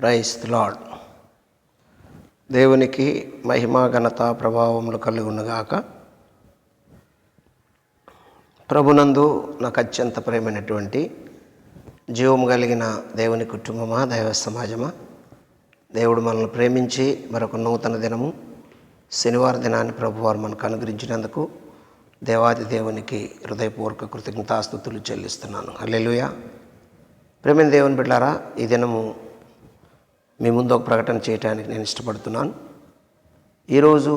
Praise the lord. దేవునికి మహిమ ఘనత ప్రభావములు కలుగునుగాక. ప్రభునందు నాకు అత్యంత ప్రేమైనటువంటి జీవము కలిగిన దేవుని కుటుంబమా, దైవ సమాజమా, దేవుడు మనల్ని ప్రేమించి మరొక నూతన దినము శనివారం దినాన్ని ప్రభువారు మనకు అనుగ్రహించినందుకు దేవాది దేవునికి హృదయపూర్వక కృతజ్ఞతాస్తుతులు చెల్లిస్తున్నాను. హల్లెలూయా. ప్రేమైన దేవుని బిడ్డలారా, ఈ దినము మీ ముందు ఒక ప్రకటన చేయడానికి నేను ఇష్టపడుతున్నాను. ఈరోజు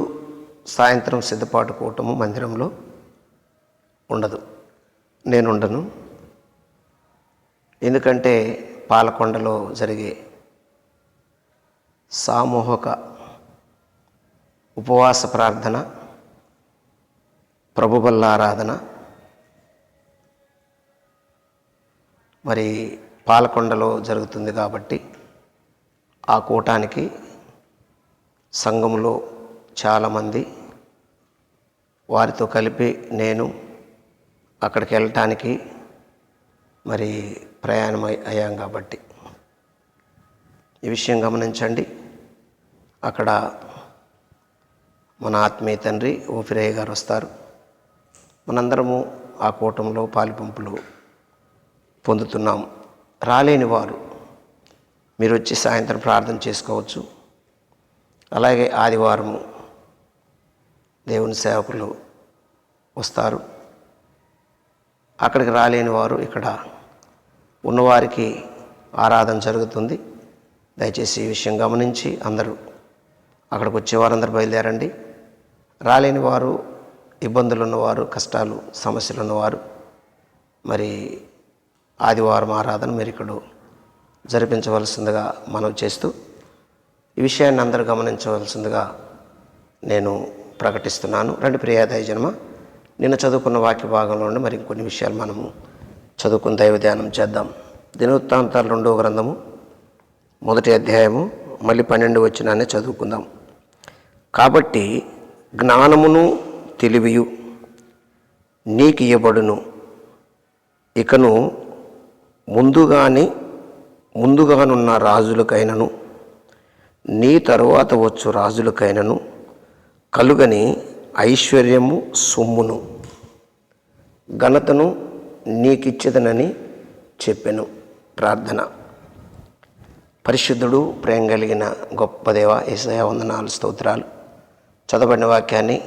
సాయంత్రం సిద్ధపాటు కూటము మందిరంలో ఉండదు, నేను ఉండను. ఎందుకంటే పాలకొండలో జరిగే సామూహిక ఉపవాస ప్రార్థన, ప్రభు బల్ల ఆరాధన మరి పాలకొండలో జరుగుతుంది కాబట్టి ఆ కూటానికి సంఘంలో చాలామంది వారితో కలిపి నేను అక్కడికి వెళ్ళటానికి మరి ప్రయాణం అయ్యాం కాబట్టి ఈ విషయం గమనించండి. అక్కడ మన ఆత్మీయ తండ్రి ఓఫిరయ్య గారు వస్తారు. మనందరము ఆ కూటంలో పాలిపంపులు పొందుతున్నాం. రాలేని వారు మీరు వచ్చి సాయంత్రం ప్రార్థన చేసుకోవచ్చు. అలాగే ఆదివారము దేవుని సేవకులు వస్తారు. అక్కడికి రాలేని వారు ఇక్కడ ఉన్నవారికి ఆరాధన జరుగుతుంది. దయచేసి ఈ విషయం గమనించి అందరూ అక్కడికి వచ్చేవారందరూ బయలుదేరండి. రాలేని వారు, ఇబ్బందులు ఉన్నవారు, కష్టాలు సమస్యలు ఉన్నవారు మరి ఆదివారం ఆరాధన మీరు ఇక్కడ జరిపించవలసిందిగా మనవి చేస్తూ ఈ విషయాన్ని అందరూ గమనించవలసిందిగా నేను ప్రకటిస్తున్నాను. రండి ప్రియ దైవజనమా, నిన్న చదువుకున్న వాక్య భాగంలో ఉండి మరి ఇంకొన్ని విషయాలు మనము చదువుకుని దైవ ధ్యానం చేద్దాం. దినవృత్తాంతాలు 2వ గ్రంథము 1వ అధ్యాయము మళ్ళీ 12వ వచనాన్ని చదువుకుందాం. కాబట్టి జ్ఞానమును తెలివియు నీకు ఇయ్యబడును, ఇకను ముందుగానున్న రాజులకైనను నీ తరువాత వచ్చు రాజులకైనను కలుగని ఐశ్వర్యము, సొమ్మును, ఘనతను నీకిచ్చేదనని చెప్పెను. ప్రార్థన. పరిశుద్ధుడు, ప్రేమ కలిగిన గొప్ప దేవ యేసయ్య, వందనాలు, స్తోత్రాలు. చదవబడిన వాక్యాన్ని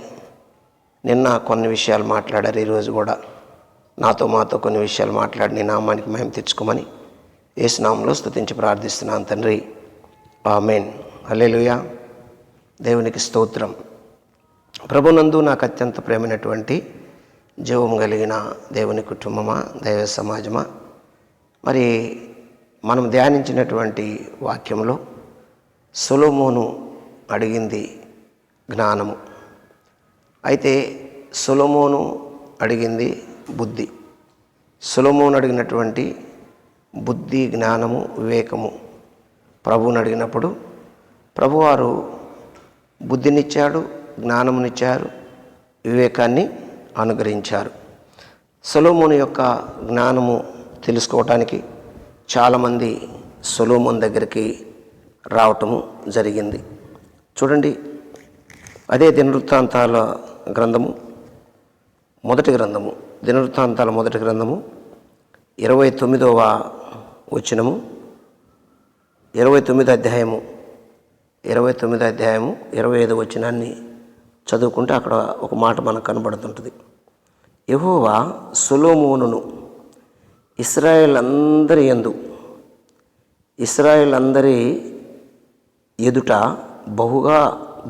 నిన్న కొన్ని విషయాలు మాట్లాడారు. ఈరోజు కూడా మాతో కొన్ని విషయాలు మాట్లాడి నీ నామానికి మహిమ తెచ్చుకోమని యేసు నామములో స్తుతించి ప్రార్థిస్తున్నాను తండ్రి. ఆమేన్. హల్లెలూయా. దేవునికి స్తోత్రం. ప్రభునందు నాకు అత్యంత ప్రేమైనటువంటి జీవం కలిగిన దేవుని కుటుంబమా, దైవ సమాజమా, మరి మనం ధ్యానించినటువంటి వాక్యంలో సొలొమోను అడిగింది జ్ఞానము. అయితే సొలొమోను అడిగింది బుద్ధి. సొలొమోను అడిగినటువంటి బుద్ధి, జ్ఞానము, వివేకము ప్రభువుని అడిగినప్పుడు ప్రభువారు బుద్ధినిచ్చాడు, జ్ఞానమునిచ్చారు, వివేకాన్ని అనుగ్రహించారు. సొలొమోను యొక్క జ్ఞానము తెలుసుకోవటానికి చాలామంది సొలొమోను దగ్గరికి రావటము జరిగింది. చూడండి, అదే దినవృత్తాంతాల గ్రంథము మొదటి గ్రంథము, దినవృత్తాంతాల మొదటి గ్రంథము 29వ వచనము, 29వ అధ్యాయము 25వ వచనాన్ని చదువుకుంటే అక్కడ ఒక మాట మనకు కనబడుతుంటుంది. యెహోవా సొలొమోనును ఇశ్రాయేలందరి ఎదుట బహుగా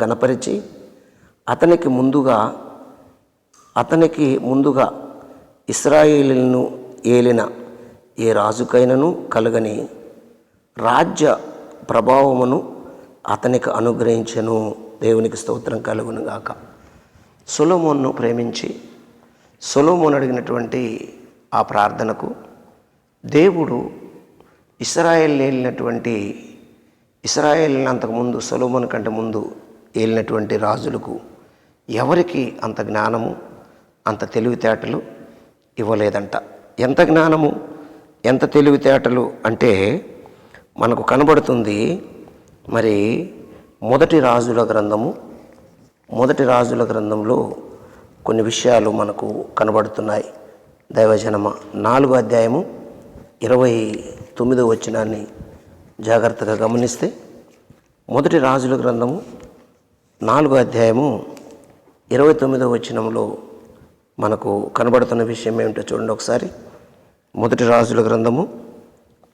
గణపరిచి అతనికి ముందుగా ఇశ్రాయేలును ఏలిన ఏ రాజుకైనను కలుగని రాజ్య ప్రభావమును అతనికి అనుగ్రహించెను. దేవునికి స్తోత్రం కలుగును గాక. సొలొమోనును ప్రేమించి సొలొమోను అడిగినటువంటి ఆ ప్రార్థనకు దేవుడు ఇశ్రాయేలుని అంతకుముందు సొలొమోను కంటే ముందు ఏలినటువంటి రాజులకు ఎవరికి అంత జ్ఞానము, అంత తెలివితేటలు ఇవ్వలేదంట. ఎంత జ్ఞానము, ఎంత తెలివితేటలు అంటే మనకు కనబడుతుంది. మరి మొదటి రాజుల గ్రంథంలో కొన్ని విషయాలు మనకు కనబడుతున్నాయి. దైవజనమ 4వ అధ్యాయము 29వ వచనాన్ని జాగ్రత్తగా గమనిస్తే, మొదటి రాజుల గ్రంథము 4వ అధ్యాయము 29వ వచనంలో మనకు కనబడుతున్న విషయం ఏమిటో చూడండి ఒకసారి. మొదటి రాజుల గ్రంథము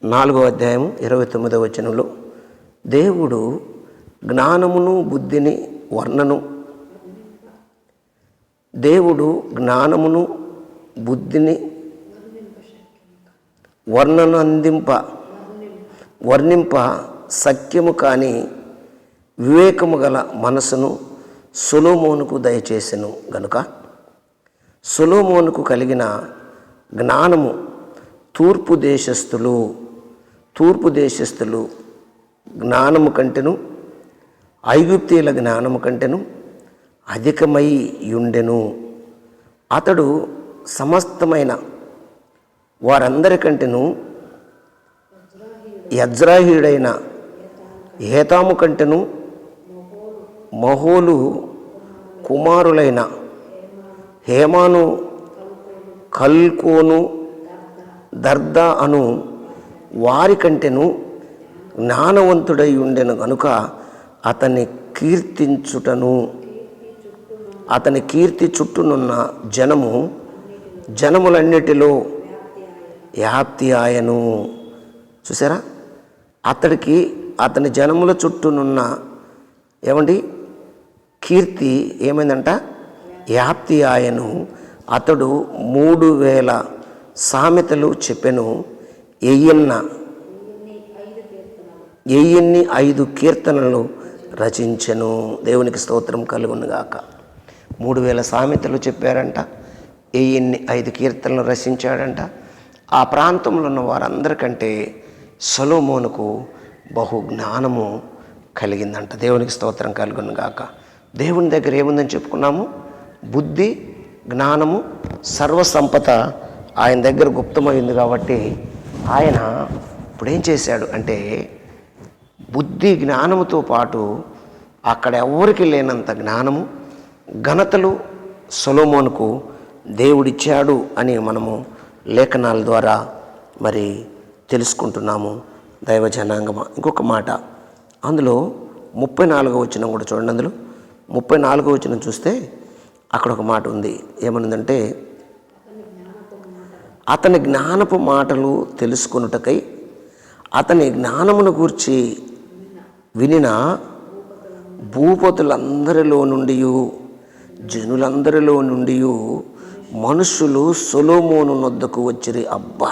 4వ అధ్యాయము 29వ వచనంలో, దేవుడు జ్ఞానమును బుద్ధిని వర్ణింప సఖ్యము కాని వివేకము గల మనసును సొలొమోనుకు దయచేసెను గనుక సొలొమోనుకు కలిగిన జ్ఞానము తూర్పు దేశస్థులు జ్ఞానము కంటెను, ఐగుప్తీయుల జ్ఞానము కంటెను అధికమై యుండెను. అతడు సమస్తమైన వారందరికంటెను యజ్రాహీయుడైన హేతాము కంటెను మహోలు కుమారులైన హేమాను, కల్కోను, దర్దా అను వారి కంటెను జ్ఞానవంతుడై ఉండెను గనుక అతని కీర్తి చుట్టూనున్న జనములన్నిటిలో వ్యాప్తి ఆయను. చూసారా, అతని జనముల చుట్టూనున్న కీర్తి ఏమైందంట? వ్యాప్తి ఆయను. అతడు 3000 సామెతలు చెప్పెను, 1005 కీర్తనలు రచించెను. దేవునికి స్తోత్రం కలుగునుగాక. 3000 సామెతలు చెప్పారంట, 1005 కీర్తనలు రచించాడంట. ఆ ప్రాంతంలో ఉన్న వారందరికంటే సొలొమోనుకు బహు జ్ఞానము కలిగిందంట. దేవునికి స్తోత్రం కలుగునుగాక. దేవుని దగ్గర ఏముందని చెప్పుకున్నాము? బుద్ధి, జ్ఞానము, సర్వసంపద ఆయన దగ్గర గుప్తమైంది. కాబట్టి ఆయన ఇప్పుడు ఏం చేశాడు అంటే, బుద్ధి జ్ఞానముతో పాటు అక్కడ ఎవరికి లేనంత జ్ఞానము, ఘనతలు సొలొమోనుకు దేవుడిచ్చాడు అని మనము లేఖనాల ద్వారా మరి తెలుసుకుంటున్నాము దైవ జనాంగమ. ఇంకొక మాట అందులో 34వ వచనం కూడా చూడండి. అందులో 34వ వచనం చూస్తే అక్కడ ఒక మాట ఉంది. ఏమనుందంటే, అతని జ్ఞానపు మాటలు తెలుసుకొనుటకై అతని జ్ఞానమును గూర్చి వినిన భూపతులందరిలో నుండి, జనులందరిలో నుండి మనుషులు సొలొమోను నొద్దకు వచ్చిరి. అబ్బా,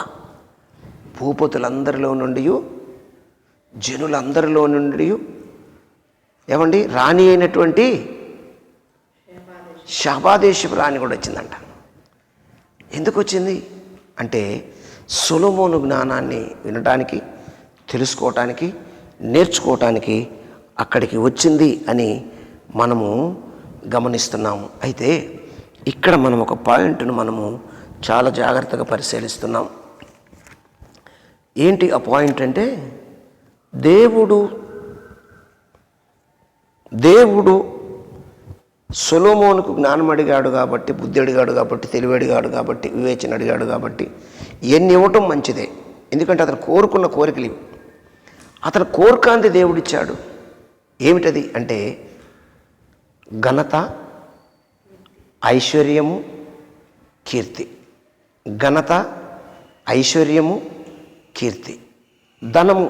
భూపతులందరిలో నుండి, జనులందరిలో నుండి రాణి అయినటువంటి షాబాదేశపు రాణి కూడా వచ్చిందంట. ఎందుకు వచ్చింది అంటే, సొలొమోను జ్ఞానాన్ని వినడానికి, తెలుసుకోవటానికి, నేర్చుకోవటానికి అక్కడికి వచ్చింది అని మనము గమనిస్తున్నాము. అయితే ఇక్కడ మనం ఒక పాయింట్ను మనము చాలా జాగ్రత్తగా పరిశీలిస్తున్నాం. ఏంటి ఆ పాయింట్ అంటే, దేవుడు సొలొమోనుకు జ్ఞానం అడిగాడు కాబట్టి, బుద్ధి అడిగాడు కాబట్టి, తెలివి అడిగాడు కాబట్టి, వివేచన అడిగాడు కాబట్టి ఎన్ని ఇవ్వటం మంచిదే. ఎందుకంటే అతను కోరుకున్న కోరికలు ఇవి. అతను కోరుకంది దేవుడిచ్చాడు. ఏమిటది అంటే, ఘనత, ఐశ్వర్యము, కీర్తి. ఘనత, ఐశ్వర్యము, కీర్తి, ధనము.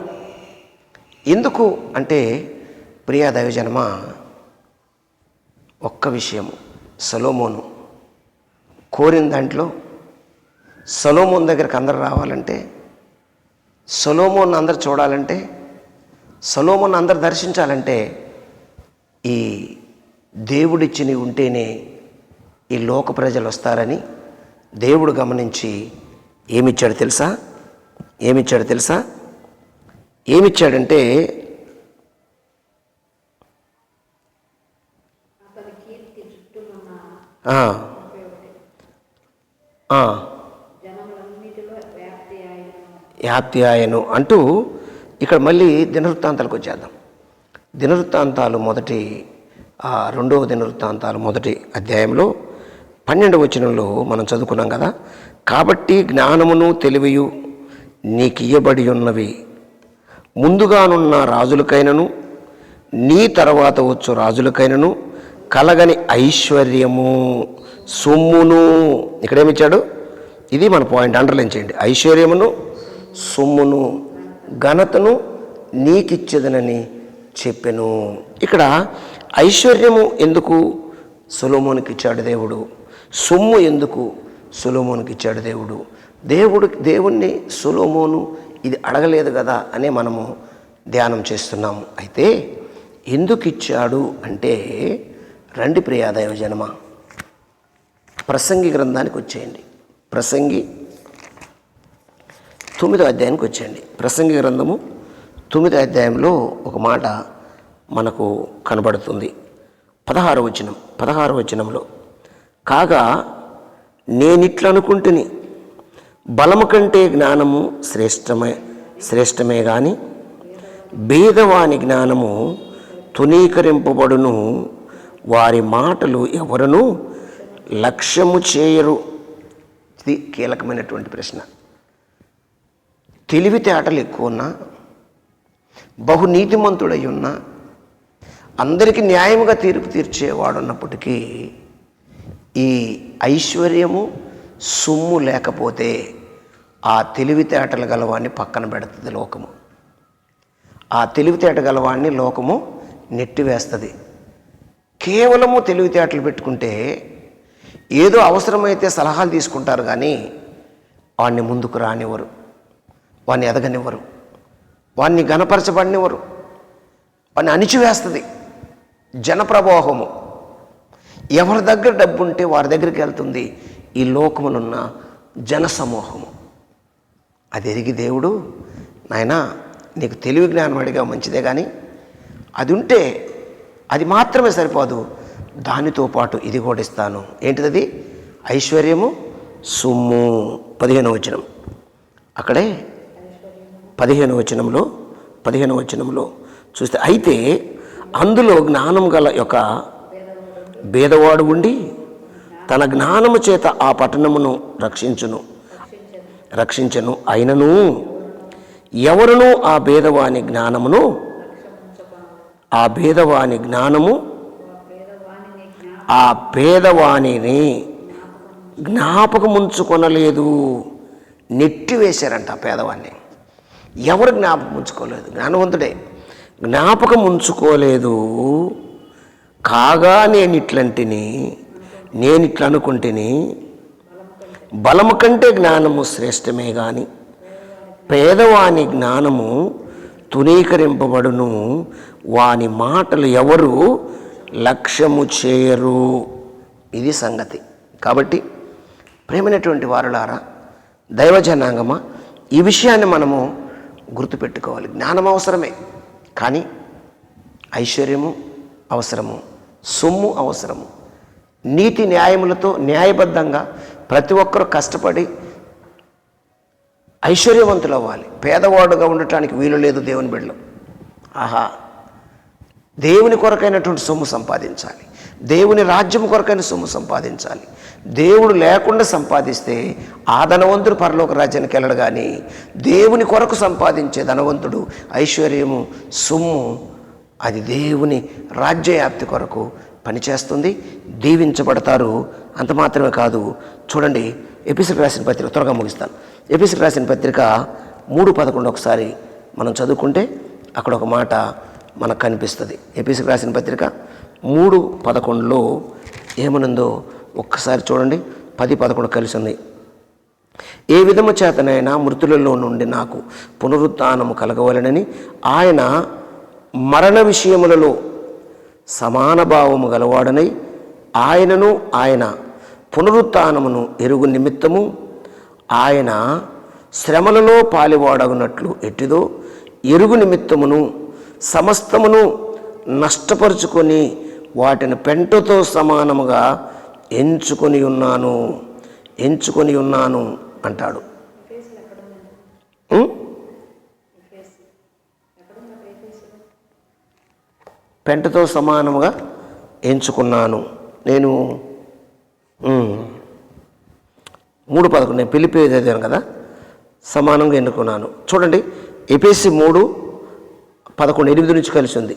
ఎందుకు అంటే, ప్రియా దైవజనమ, ఒక్క విషయము, సొలొమోను కోరిన దాంట్లో, సొలొమోను దగ్గరికి అందరు రావాలంటే, సొలొమోను అందరు చూడాలంటే, సొలొమోను అందరు దర్శించాలంటే, ఈ దేవుడిచ్చి ఉంటేనే ఈ లోక ప్రజలు వస్తారని దేవుడు గమనించి ఏమిచ్చాడు తెలుసా? ఏమిచ్చాడంటే, వ్యాప్తి ఆయను అంటూ ఇక్కడ మళ్ళీ దినవృత్తాంతాలకు వచ్చేద్దాం. దినవృత్తాంతాలు రెండవ దినవృత్తాంతాలు మొదటి అధ్యాయంలో 12వ వచనంలో మనం చదువుకున్నాం కదా. కాబట్టి జ్ఞానమును తెలివియు నీకియ్యబడి ఉన్నవి, ముందుగానున్న రాజులకైనను నీ తర్వాత వచ్చు రాజులకైనను కలగని ఐశ్వర్యము, సొమ్మును. ఇక్కడేమిచ్చాడు? ఇది మన పాయింట్, అండర్లైన్ చేయండి. ఐశ్వర్యమును, సొమ్మును, ఘనతను నీకిచ్చేదనని చెప్పెను. ఇక్కడ ఐశ్వర్యము ఎందుకు సొలొమోనుకి ఇచ్చాడు దేవుడు? సొమ్ము ఎందుకు సొలొమోనుకి ఇచ్చాడు దేవుడు? దేవుణ్ణి సొలొమోను ఇది అడగలేదు కదా అనే మనము ధ్యానం చేస్తున్నాము. అయితే ఎందుకు ఇచ్చాడు అంటే, రండి ప్రియ దైవజనమా, ప్రసంగి గ్రంథానికి వచ్చేయండి. ప్రసంగి 9వ అధ్యాయానికి వచ్చేయండి. ప్రసంగి గ్రంథము 9వ అధ్యాయంలో ఒక మాట మనకు కనబడుతుంది. 16వ వచనంలో, కాగా నేనిట్లనుకుంటుని బలము కంటే జ్ఞానము శ్రేష్టమే గాని భేదవాని జ్ఞానము తునీకరింపబడును, వారి మాటలు ఎవరునూ లక్ష్యము చేయరు. ఇది కీలకమైనటువంటి ప్రశ్న. తెలివితేటలు ఎక్కువ ఉన్నా, బహునీతిమంతుడై ఉన్నా, అందరికీ న్యాయముగా తీర్పు తీర్చేవాడు ఉన్నప్పటికీ ఈ ఐశ్వర్యము సొమ్ము లేకపోతే ఆ తెలివితేటలు గలవాన్ని పక్కన పెడుతుంది లోకము. ఆ తెలివితేట గలవాన్ని లోకము నెట్టివేస్తుంది. కేవలము తెలివితేటలు పెట్టుకుంటే ఏదో అవసరమైతే సలహాలు తీసుకుంటారు కానీ వాడిని ముందుకు రానివ్వరు, వాడిని ఎదగనివ్వరు, వాడిని ఘనపరచబడినివ్వరు, వాడిని అణిచివేస్తుంది జనప్రవాహము. ఎవరి దగ్గర డబ్బు ఉంటే వారి దగ్గరికి వెళ్తుంది ఈ లోకమునున్న జనసమూహము. అది ఎరిగి దేవుడు, నాయనా నీకు తెలివి జ్ఞానం అడిగా మంచిదే, కానీ అది ఉంటే అది మాత్రమే సరిపోదు, దానితో పాటు ఇది కూడా ఇస్తాను. ఏంటిది? ఐశ్వర్యము, సొమ్ము. 15వ వచనం, అక్కడే 15వ వచనంలో చూస్తే, అయితే అందులో జ్ఞానం గల యొక్క భేదవాడు ఉండి తన జ్ఞానము చేత ఆ పట్టణమును రక్షించను. అయినను ఎవరునూ ఆ భేదవాని జ్ఞాపకముంచుకొనలేదు. నెట్టివేశారంట ఆ పేదవాన్ని. ఎవరు జ్ఞాపకం ఉంచుకోలేదు? జ్ఞానవంతుడే జ్ఞాపకం ఉంచుకోలేదు. కాగా నేనిట్లనుకుంటుని బలము కంటే జ్ఞానము శ్రేష్టమే గాని పేదవాని జ్ఞానము తునీకరింపబడును, వాని మాటలు ఎవరు లక్ష్యము చేయరు. ఇది సంగతి. కాబట్టి ప్రేమైనటువంటి వారులారా, దైవజనాంగమా, ఈ విషయాన్ని మనము గుర్తుపెట్టుకోవాలి. జ్ఞానం అవసరమే, కానీ ఐశ్వర్యము అవసరము, సొమ్ము అవసరము. నీతి న్యాయములతో న్యాయబద్ధంగా ప్రతి ఒక్కరూ కష్టపడి ఐశ్వర్యవంతులు అవ్వాలి. పేదవాడుగా ఉండటానికి వీలు లేదు దేవుని బిడ్డలు. దేవుని కొరకైనటువంటి సొమ్ము సంపాదించాలి, దేవుని రాజ్యం కొరకైన సొమ్ము సంపాదించాలి. దేవుడు లేకుండా సంపాదిస్తే ఆ ధనవంతుడు పరలోక రాజ్యానికి వెళ్ళడు, కానీ దేవుని కొరకు సంపాదించే ధనవంతుడు ఐశ్వర్యము, సొమ్ము అది దేవుని రాజ్యవ్యాప్తి కొరకు పనిచేస్తుంది, దీవించబడతారు. అంత మాత్రమే కాదు, చూడండి ఎఫెసీయులకు రాసిన పత్రిక, త్వరగా ముగిస్తాను. ఎఫెసీయులకు రాసిన పత్రిక 3:11 ఒకసారి మనం చదువుకుంటే అక్కడ ఒక మాట మనకు కనిపిస్తుంది. ఎఫెసీయులకు రాసిన పత్రిక 3:11లో ఏమనుందో ఒక్కసారి చూడండి. 10-11 కలిసి ఉంది. ఏ విధము చేతనైనా మృతులలో నుండి నాకు పునరుత్థానము కలగవలెనని ఆయన మరణ విషయములలో సమాన భావము గలవాడనై ఆయనను ఆయన పునరుత్థానమును ఎరుగు నిమిత్తము ఆయన శ్రమలలో పాలివాడగునట్లు ఎట్టిదో ఎరుగు నిమిత్తమును సమస్తమును నష్టపరుచుకొని వాటిని పెంటతో సమానముగా ఎంచుకొని ఉన్నాను అంటాడు. పెంటతో సమానముగా ఎంచుకున్నాను. నేను 3:11 నేను పిలిపి చదివాను కదా, సమానంగా ఎన్నుకున్నాను. చూడండి, ఎఫెసీ 3:11 8 నుంచి కలిసి ఉంది.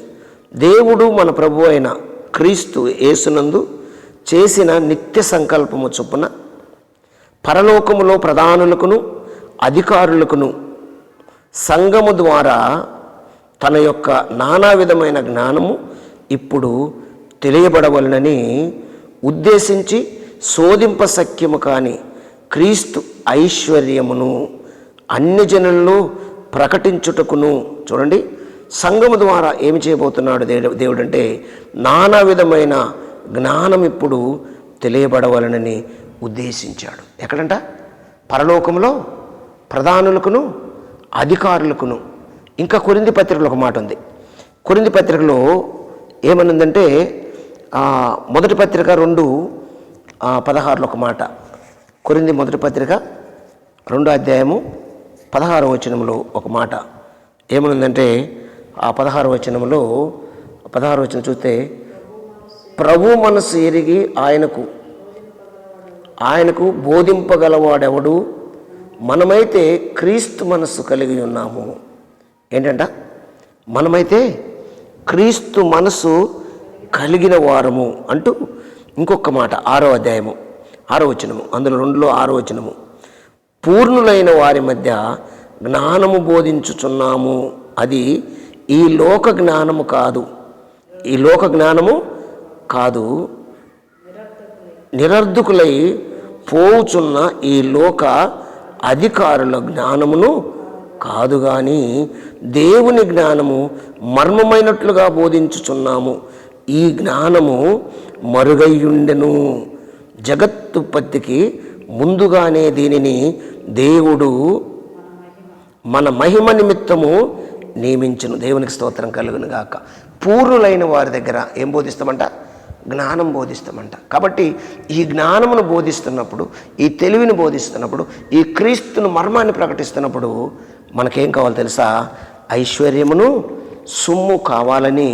దేవుడు మన ప్రభు అయిన క్రీస్తు యేసునందు చేసిన నిత్య సంకల్పము చొప్పున పరలోకములో ప్రధానులకును అధికారులకును సంఘము ద్వారా తన యొక్క నానా విధమైన జ్ఞానము ఇప్పుడు తెలియబడవలనని ఉద్దేశించి శోధింపశక్యము కాని క్రీస్తు ఐశ్వర్యమును అన్ని జనుల్లో ప్రకటించుటకును. చూడండి, సంఘము ద్వారా ఏమి చేయబోతున్నాడు దేవుడు అంటే నానా విధమైన జ్ఞానం ఇప్పుడు తెలియబడవలనని ఉద్దేశించాడు. ఎక్కడంట? పరలోకంలో ప్రధానులకును అధికారులకును. ఇంకా కొరింథీ పత్రికలో ఒక మాట ఉంది. కొరింథీ పత్రికలో ఏమనుందంటే మొదటి పత్రిక 2:16 ఒక మాట. కొరింథీ మొదటి పత్రిక 2:16 వచనంలో ఒక మాట ఏమనుందంటే, ఆ 16 వచనంలో 16 వచనం చూస్తే, ప్రభు మనసు ఎరిగి ఆయనకు బోధింపగలవాడెవడు, మనమైతే క్రీస్తు మనస్సు కలిగి ఉన్నాము. ఏంటంట? మనమైతే క్రీస్తు మనసు కలిగిన వారము అంటూ ఇంకొక మాట 6వ అధ్యాయము 6వ వచనము, అందులో 2లో 6వ వచనము, పూర్ణులైన వారి మధ్య జ్ఞానము బోధించుచున్నాము, అది ఈ లోక జ్ఞానము కాదు, ఈ లోక జ్ఞానము కాదు, నిరర్ధకులై పోవుచున్న ఈ లోక అధికారుల జ్ఞానమును కాదు గాని దేవుని జ్ఞానము మర్మమైనట్లుగా బోధించుచున్నాము. ఈ జ్ఞానము మరుగయ్యుండెను, జగత్తుత్పత్తికి ముందుగానే దీనిని దేవుడు మన మహిమ నిమిత్తము నియమించును. దేవునికి స్తోత్రం కలుగును గాక. పూర్ణులైన వారి దగ్గర ఏం బోధిస్తామంట? జ్ఞానం బోధిస్తామంట. కాబట్టి ఈ జ్ఞానమును బోధిస్తున్నప్పుడు, ఈ తెలివిని బోధిస్తున్నప్పుడు, ఈ క్రీస్తును మర్మాన్ని ప్రకటిస్తున్నప్పుడు మనకేం కావాలో తెలుసా? ఐశ్వర్యమును సొమ్ము కావాలని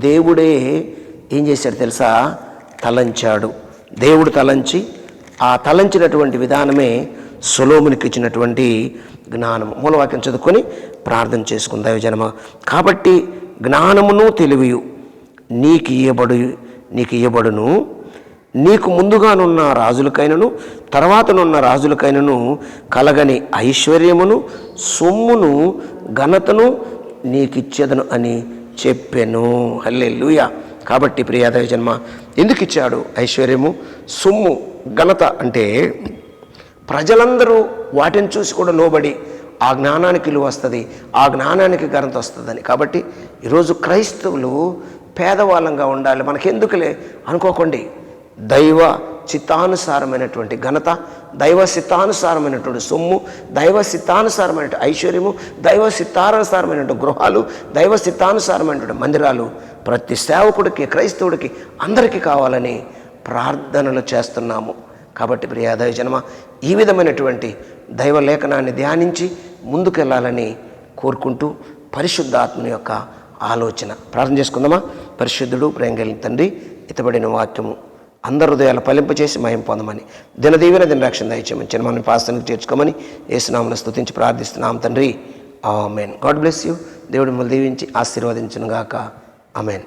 దేవుడే ఏం చేశాడు తెలుసా? తలంచాడు. దేవుడు తలంచి, ఆ తలంచినటువంటి విధానమే సొలొమోనుకి ఇచ్చినటువంటి జ్ఞానము. మూలవాక్యం చదువుకొని ప్రార్థన చేసుకుందాం దైవజనమ. కాబట్టి జ్ఞానమును తెలివియు నీకు ఇయ్యబడును, నీకు ముందుగానున్న రాజులకైనను తర్వాతనున్న రాజులకైనను కలగని ఐశ్వర్యమును సొమ్మును ఘనతను నీకిచ్చేదను అని చెప్పెను. హల్లెలూయా. కాబట్టి ప్రియ దైవజన్మ, ఎందుకు ఇచ్చాడు ఐశ్వర్యము, సొమ్ము, ఘనత అంటే ప్రజలందరూ వాటిని చూసి కూడా లోబడి ఆ జ్ఞానానికి విలువ వస్తుంది, ఆ జ్ఞానానికి ఘనత వస్తుందని. కాబట్టి ఈరోజు క్రైస్తవులు పేదవాళ్ళంగా ఉండాలి, మనకెందుకులే అనుకోకండి. దైవ చిత్తానుసారమైనటువంటి ఘనత, దైవ చిత్తానుసారమైనటువంటి సొమ్ము, దైవ చిత్తానుసారమైనటువంటి ఐశ్వర్యము, దైవ చిత్తానుసారమైనటువంటి గృహాలు, దైవ చిత్తానుసారమైనటువంటి మందిరాలు ప్రతి సేవకుడికి, క్రైస్తవుడికి, అందరికీ కావాలని ప్రార్థనలు చేస్తున్నాము. కాబట్టి ప్రియ దైవజనమ, ఈ విధమైనటువంటి దైవ లేఖనాన్ని ధ్యానించి ముందుకెళ్ళాలని కోరుకుంటూ పరిశుద్ధాత్మని యొక్క ఆలోచన ప్రార్థన చేసుకుందామా. పరిశుద్ధుడు, ప్రేమ కలిగిన తండ్రి, ఇతబడిన వాక్యము అందరి హృదయాలు ఫలింపచేసి మహిమ పొందమని, దినదీవెన దినరక్షణ దయచేయమని, చిన్నమని పాస్తానికి చేర్చుకోమని యేసునామమున స్తుతించి ప్రార్థిస్తున్నాం తండ్రి. ఆమేన్. God bless you. దేవుడు మిమ్మల్ని దీవించి ఆశీర్వదించును గాక. ఆమేన్.